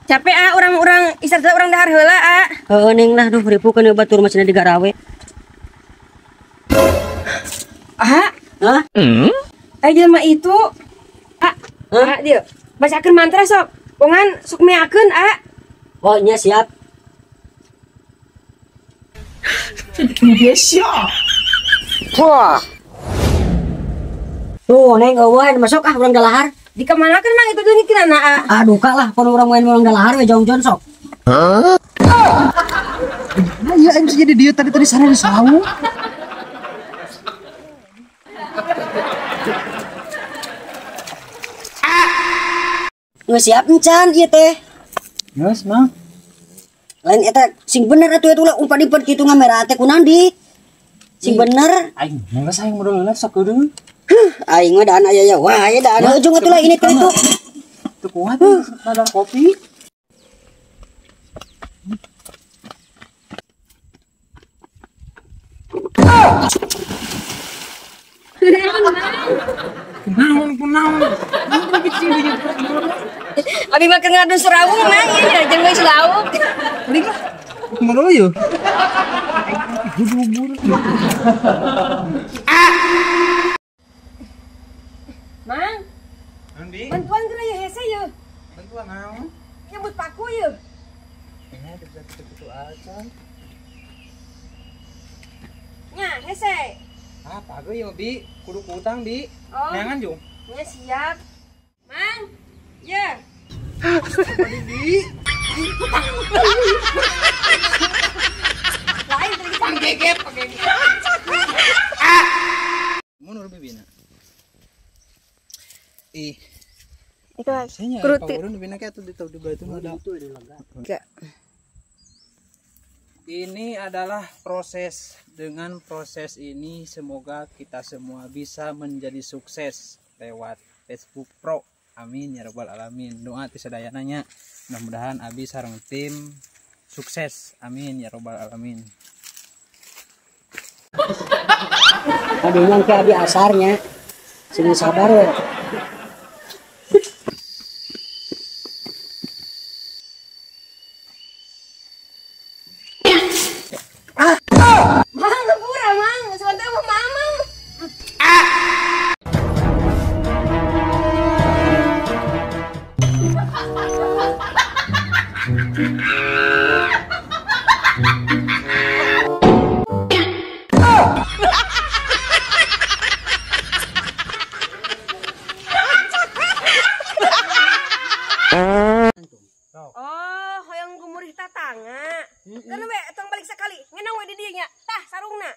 Capek orang-orang istirahat orang dahar heula Neng lah duh ripukeun batur masina digarawe. Hah? Jelema itu dia bacakeun mantra sok. Pongan sok meakeun Oh nya siap. Wah. Tuh neng eueuh masuk urang dalahar. di kemana kan mang itu jadi kinana Aduh kalah pun orang main orang dalahar we jong sok. Nah iya anjing jadi dia tadi sana di sawu. Geus siap encan ieu teh. Geus mang. Lain eta sing bener atuh eta ulah umpan-umpan kitu ngamera teh kunandi. Sing bener. Aing mangga sayang modal heula sok eudeung. Aing mah daan aya ya. Wah, aya daan ujung atuh lah ini teh itu. Teu kuat nadar kopi. Kunaon. abi mah keur ngadun serawung mang ieu jeung geus lauk Mending lah. Kumaha yeuh? mang Andi, bantuan geura ya hese yeuh bantuan naon? nyambut paku yeuh Ini gitu aja. nya hese Ah, pagi ya, Bi. Kudu utang, Bi. oh Neangan, Jung. nya siap mang ya Tadi, Bi. lain tadi Panggegep. Munur bibina. Ih, itu saya kuruti urun bibina kayak tuh di batu ada. Ini adalah proses. Dengan proses ini semoga kita semua bisa menjadi sukses lewat Facebook Pro. Amin ya rabbal alamin. Doa ti sadayananya. Mudah-mudahan Abi sareng tim sukses. Amin ya rabbal alamin. Aduh yang ke abi asarnya. Sini sabar we. mang ngepura mang sebentar mah mamang oh hoyong gumurih tatangga kan we tong balik sekali ngenong we di dieu nya tah sarungna